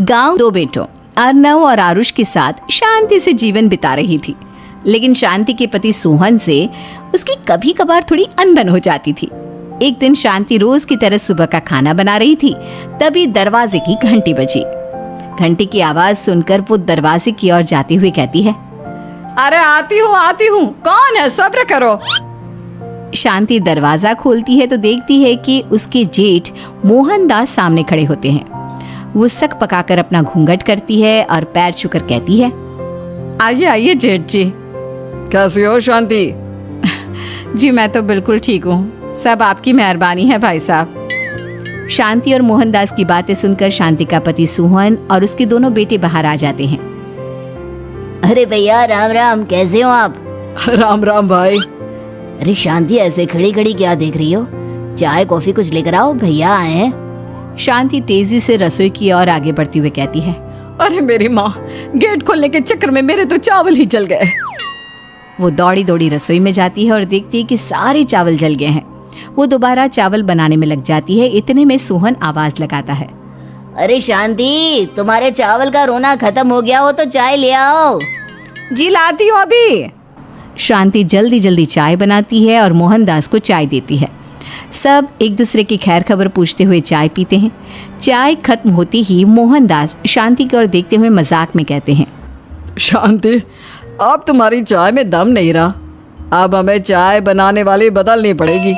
गांव 2 बेटों अर्नव और आरुष के साथ शांति से जीवन बिता रही थी। लेकिन शांति के पति सोहन से उसकी कभी कभार थोड़ी अनबन हो जाती थी। एक दिन शांति रोज की तरह सुबह का खाना बना रही थी, तभी दरवाजे की घंटी बजी। घंटी की आवाज सुनकर वो दरवाजे की ओर जाती हुई कहती है, अरे आती हूँ, कौन है, सब्र करो। शांति दरवाजा खोलती है तो देखती है कि उसके जेठ मोहनदास सामने खड़े होते हैं। वो सक पकाकर अपना घूंघट करती है और पैर छूकर कहती है, आइए आइए जेठ जी। कैसी हो शांति? जी मैं तो बिल्कुल ठीक हूँ, सब आपकी मेहरबानी है भाई साहब। शांति और मोहनदास की बातें सुनकर शांति का पति सोहन और उसके दोनों बेटे बाहर आ जाते हैं। अरे भैया राम राम, कैसे हो आप? राम राम भाई। अरे शांति, ऐसे खड़ी खड़ी क्या देख रही हो? चाय कॉफी कुछ लेकर आओ, भैया आए हैं। शांति तेजी से रसोई की ओर आगे बढ़ती हुई कहती है, अरे मेरी माँ, गेट खोलने के चक्कर में मेरे तो चावल ही जल गए। वो दौड़ी दौड़ी रसोई में जाती है और देखती है कि सारे चावल जल गए हैं। वो दोबारा चावल बनाने में लग जाती है। इतने में सोहन आवाज लगाता है, अरे शांति, तुम्हारे चावल का रोना खत्म हो गया हो तो चाय ले आओ। जी लाती हूँ अभी। शांति जल्दी जल्दी चाय बनाती है और मोहनदास को चाय देती है। सब एक दूसरे की खैर खबर पूछते हुए चाय पीते हैं। चाय खत्म होती ही मोहनदास शांति की ओर देखते हुए मजाक में कहते हैं, शांति, अब तुम्हारी चाय में दम नहीं रहा, अब हमें चाय बनाने वाली बदलनी पड़ेगी।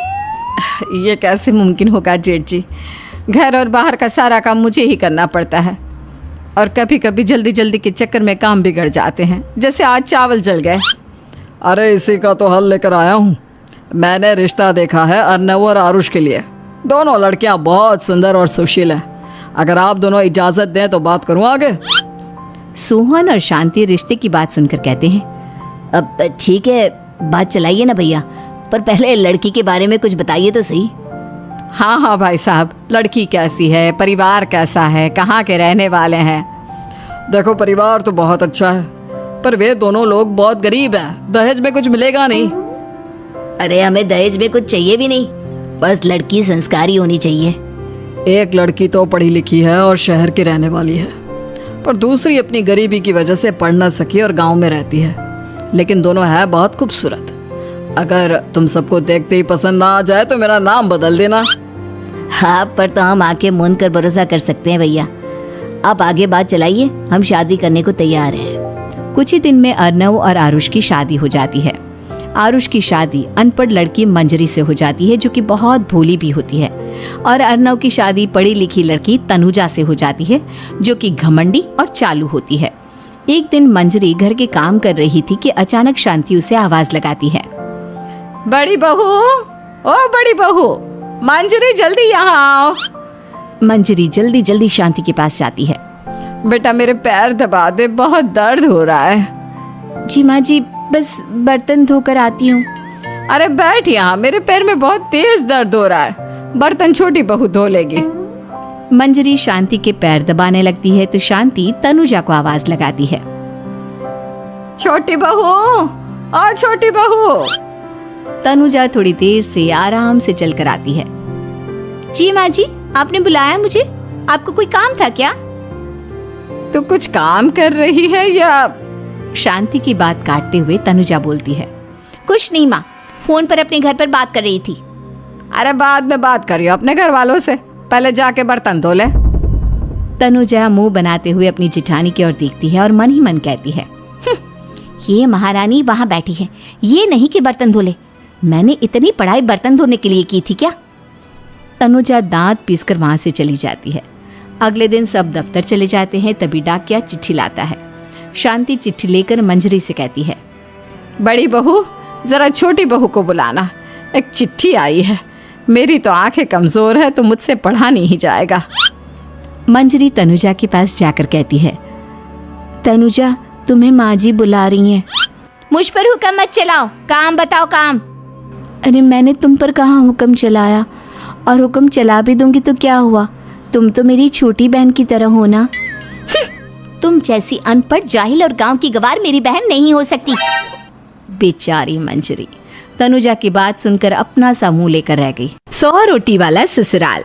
ये कैसे मुमकिन होगा जेठ जी, घर और बाहर का सारा काम मुझे ही करना पड़ता है और कभी कभी जल्दी जल्दी के चक्कर में काम बिगड़ जाते हैं, जैसे आज चावल जल गए। अरे इसी का तो हल लेकर आया हूँ। मैंने रिश्ता देखा है अर्नव और आरुष के लिए। दोनों लड़कियाँ बहुत सुंदर और सुशील हैं। अगर आप दोनों इजाज़त दें तो बात करूँ आगे। सोहन और शांति रिश्ते की बात सुनकर कहते हैं, अब ठीक है, बात चलाइए ना भैया, पर पहले लड़की के बारे में कुछ बताइए तो सही। हाँ हाँ भाई साहब, लड़की कैसी है, परिवार कैसा है, कहाँ के रहने वाले हैं? देखो, परिवार तो बहुत अच्छा है, पर वे दोनों लोग बहुत गरीब हैं। दहेज में कुछ मिलेगा नहीं। अरे हमें दहेज में कुछ चाहिए भी नहीं, बस लड़की संस्कारी होनी चाहिए। एक लड़की तो पढ़ी लिखी है और शहर की रहने वाली है, पर दूसरी अपनी गरीबी की वजह से पढ़ न सकी और गांव में रहती है। लेकिन दोनों है बहुत खूबसूरत। अगर तुम सबको देखते ही पसंद ना आ जाए तो मेरा नाम बदल देना। हाँ, पर तो हम आके मूंद कर भरोसा कर सकते हैं भैया। आप आगे बात चलाइए, हम शादी करने को तैयार हैं। कुछ ही दिन में अर्नव और आरुष की शादी हो जाती है। आरुष की शादी अनपढ़ लड़की मंजरी से हो जाती है, जो कि बहुत भोली भी होती है, और अर्नव की शादी पढ़ी लिखी लड़की तनुजा से हो जाती है, जो कि घमंडी और चालू होती है। एक दिन मंजरी घर के काम कर रही थी कि अचानक शांति उसे आवाज लगाती है, बड़ी बहू, ओ बड़ी बहू, मंजरी जल्दी यहाँ आओ। मंजरी जल्दी जल्दी शांति के पास जाती है। बेटा मेरे पैर दबा दे, बहुत दर्द हो रहा है। जी माँ जी, बस बर्तन धोकर आती हूँ। अरे बैठ यहाँ, मेरे पैर में बहुत तेज दर्द हो रहा है, बर्तन छोटी बहू धो लेगी। मंजरी शांति के पैर दबाने लगती है तो शांति तनुजा को आवाज लगाती है, छोटी बहू, ओ छोटी बहू। तनुजा थोड़ी देर से आराम से चलकर आती है। जी माँ जी, आपने बुलाया मुझे? आपको कोई काम था क्या? तू कुछ काम कर रही है या? शांति की बात काटते हुए तनुजा बोलती है, कुछ नहीं माँ, फोन पर अपने घर पर बात कर रही थी। अरे बाद में बात करियो अपने घर वालों से, पहले जाके बर्तन धो ले। तनुजा मुंह बनाते हुए अपनी जेठानी की ओर देखती है और मन ही मन कहती है, ये महारानी वहाँ बैठी है, ये नहीं कि बर्तन धो ले। मैंने इतनी पढ़ाई बर्तन धोने के लिए की थी क्या? तनुजा दांत पीसकर वहां से चली जाती है। अगले दिन सब दफ्तर चले जाते हैं, तभी डाकिया चिट्ठी लाता है। शांति चिट्ठी लेकर मंजरी से कहती है, बड़ी बहू, जरा छोटी बहू को बुलाना, एक चिट्ठी आई है। मेरी तो आंखें कमजोर है तो मुझसे पढ़ा नहीं जाएगा। मंजरी तनुजा के पास जाकर कहती है, तनुजा, तुम्हें माँ जी बुला रही हैं। मुझ पर हुक्म मत चलाओ, काम बताओ काम। अरे मैंने तुम पर कहाँ हुक्म चलाया, और हुक्म चला भी दूंगी तो क्या हुआ, तुम तो मेरी छोटी बहन की तरह हो ना। तुम जैसी अनपढ़, जाहिल और गांव की गवार मेरी बहन नहीं हो सकती। बेचारी मंजरी तनुजा की बात सुनकर अपना सा मुंह लेकर रह गई। 100 रोटी वाला ससुराल।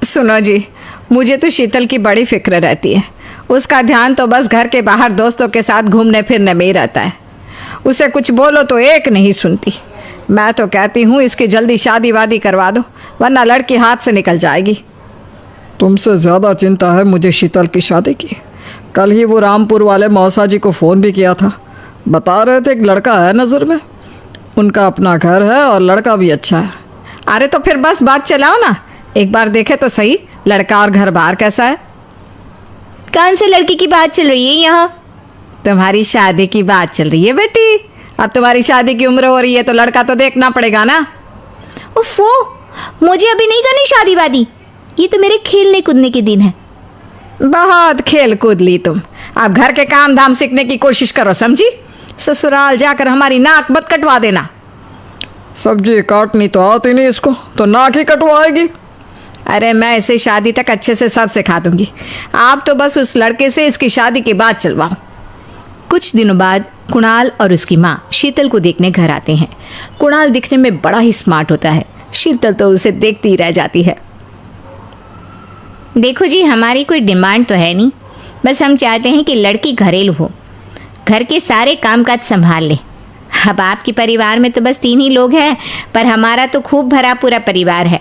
सुनो जी, मुझे तो शीतल की बड़ी फिक्र रहती है। उसका ध्यान तो बस घर के बाहर दोस्तों के साथ घूमने फिरने में ही रहता है। उसे कुछ बोलो तो एक नहीं सुनती। मैं तो कहती हूँ इसकी जल्दी शादी वादी करवा दो, वरना लड़की हाथ से निकल जाएगी। तुमसे ज़्यादा चिंता है मुझे शीतल की शादी की। कल ही वो रामपुर वाले मौसा जी को फ़ोन भी किया था। बता रहे थे एक लड़का है नज़र में, उनका अपना घर है और लड़का भी अच्छा है। अरे तो फिर बस बात चलाओ ना, एक बार देखे तो सही लड़का और घर बार कैसा है। कौन से लड़की की बात चल रही है यहाँ? तुम्हारी शादी की बात चल रही है बेटी। अब तुम्हारी शादी की उम्र हो रही है तो लड़का तो देखना पड़ेगा ना। उफ़ो, मुझे अभी नहीं करनी शादी वादी। ये तो मेरे खेलने कूदने के दिन है। बहुत खेल कूद ली तुम। अब घर के काम धाम सीखने की कोशिश करो, समझी? ससुराल जाकर हमारी नाक मत कटवा देना। सब्जी काटनी तो आती नहीं इसको, तो नाक ही कटवाएगी। अरे मैं इसे शादी तक अच्छे से सब सिखा दूंगी। आप तो बस उस लड़के से इसकी शादी के बाद चलवाओ। कुछ दिनों बाद कुणाल और उसकी माँ शीतल को देखने घर आते हैं। कुणाल दिखने में बड़ा ही स्मार्ट होता है। शीतल तो उसे देखती ही रह जाती है। देखो जी, हमारी कोई डिमांड तो है नहीं, बस हम चाहते हैं कि लड़की घरेलू हो, घर के सारे कामकाज संभाल ले। अब आपके परिवार में तो बस 3 ही लोग हैं, पर हमारा तो खूब भरा पूरा परिवार है।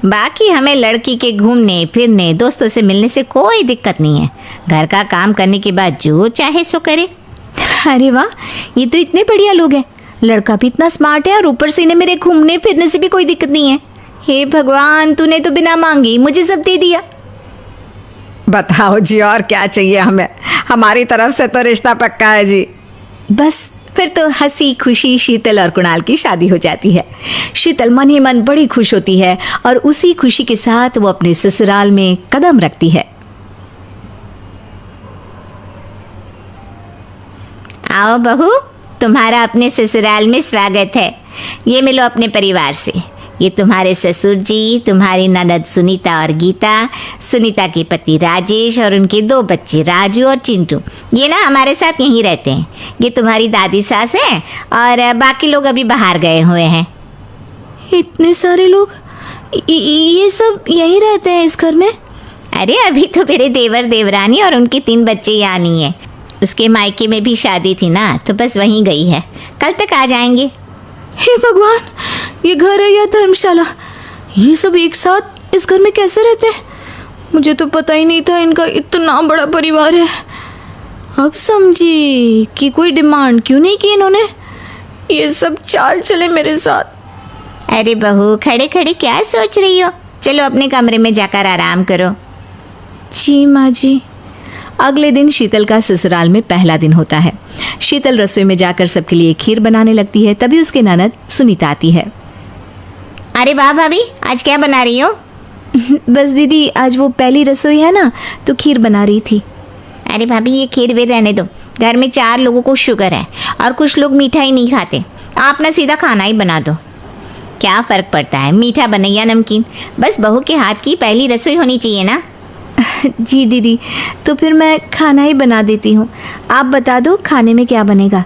बाकी हमें लड़की के घूमने फिरने दोस्तों से मिलने से कोई दिक्कत नहीं है। घर का काम करने के बाद जो चाहे सो करे। अरे वाह, ये तो इतने बढ़िया लोग हैं। लड़का भी इतना स्मार्ट है और ऊपर से इन्हें मेरे घूमने फिरने से भी कोई दिक्कत नहीं है। हे भगवान, तूने तो बिना मांगे ही मुझे सब दे दिया। बताओ जी, और क्या चाहिए हमें? हमारी तरफ से तो रिश्ता पक्का है जी। बस फिर तो हंसी खुशी शीतल और कुणाल की शादी हो जाती है। शीतल मन ही मन बड़ी खुश होती है और उसी खुशी के साथ वो अपने ससुराल में कदम रखती है। आओ बहू, तुम्हारा अपने ससुराल में स्वागत है। ये मिलो अपने परिवार से। ये तुम्हारे ससुर जी, तुम्हारी ननद सुनीता और गीता, सुनीता के पति राजेश और उनके 2 बच्चे राजू और चिंटू। ये ना हमारे साथ यहीं रहते हैं। ये तुम्हारी दादी सास है और बाकी लोग अभी बाहर गए हुए हैं। इतने सारे लोग, ये सब यहीं रहते हैं इस घर में? अरे अभी तो मेरे देवर देवरानी और उनके 3 बच्चे यहाँ नहीं है। उसके मायके में भी शादी थी ना, तो बस वहीं गई है। कल तक आ जाएंगे। हे भगवान, ये घर है या धर्मशाला? ये सब एक साथ इस घर में कैसे रहते हैं? मुझे तो पता ही नहीं था इनका इतना बड़ा परिवार है। अब समझी कि कोई डिमांड क्यों नहीं की इन्होंने। ये सब चाल चले मेरे साथ। अरे बहू, खड़े खड़े क्या सोच रही हो? चलो अपने कमरे में जाकर आराम करो। जी माँ जी। अगले दिन शीतल का ससुराल में पहला दिन होता है। शीतल रसोई में जाकर सबके लिए खीर बनाने लगती है। तभी उसके ननद सुनीता आती है। अरे वाह भाभी, आज क्या बना रही हो? बस दीदी, आज वो पहली रसोई है ना, तो खीर बना रही थी। अरे भाभी, ये खीर वीर रहने दो। घर में 4 लोगों को शुगर है और कुछ लोग मीठा ही नहीं खाते। आप ना सीधा खाना ही बना दो। क्या फ़र्क पड़ता है, मीठा बने या नमकीन? बस बहू के हाथ की पहली रसोई होनी चाहिए ना। जी दीदी, तो फिर मैं खाना ही बना देती हूँ। आप बता दो खाने में क्या बनेगा।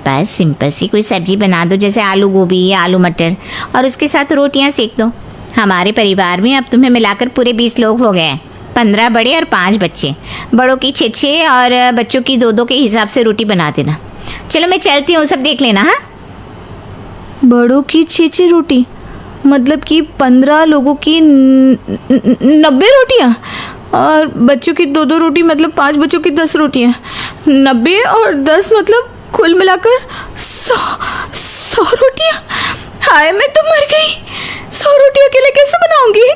बस सिंपल सी कोई सब्जी बना दो, जैसे आलू गोभी या आलू मटर, और उसके साथ रोटियां सेक दो। हमारे परिवार में अब तुम्हें मिलाकर पूरे 20 लोग हो गए हैं। 15 बड़े और 5 बच्चे। बड़ों की 6 और बच्चों की 2 के हिसाब से रोटी बना देना। चलो मैं चलती हूँ, सब देख लेना। हाँ, बड़ों की 6 रोटी, मतलब कि 15 लोगों की 90 रोटियाँ, और बच्चों की 2 रोटी, मतलब 5 बच्चों की 10 रोटियाँ। 90 और 10 मतलब कुल मिलाकर 100 रोटियाँ। हाय, मैं तो मर गई। 100 रोटी अकेले कैसे बनाऊंगी?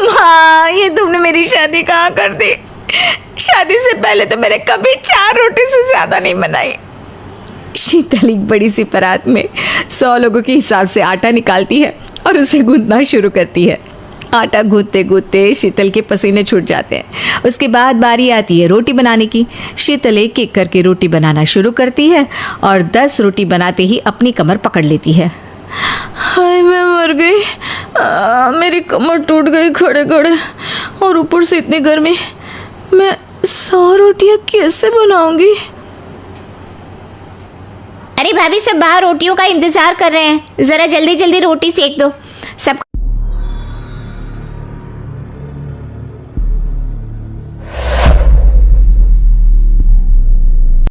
माँ, ये तुमने मेरी शादी कहाँ कर दी? शादी से पहले तो मैंने कभी 4 रोटी से ज़्यादा नहीं बनाई। शीतल एक बड़ी सी परात में 100 लोगों के हिसाब से आटा निकालती है और उसे गूंथना शुरू करती है। आटा गूंथते गूंथते शीतल के पसीने छूट जाते हैं। उसके बाद बारी आती है रोटी बनाने की। शीतल एक एक करके रोटी बनाना शुरू करती है और 10 रोटी बनाते ही अपनी कमर पकड़ लेती है। हाय, मैं मर गई। मेरी कमर टूट गई खड़े खड़े, और ऊपर से इतनी गर्मी। मैं 100 रोटियाँ कैसे बनाऊंगी? अरे भाभी, सब बाहर रोटियों का इंतजार कर रहे हैं। ज़रा जल्दी जल्दी रोटी सेक दो। सब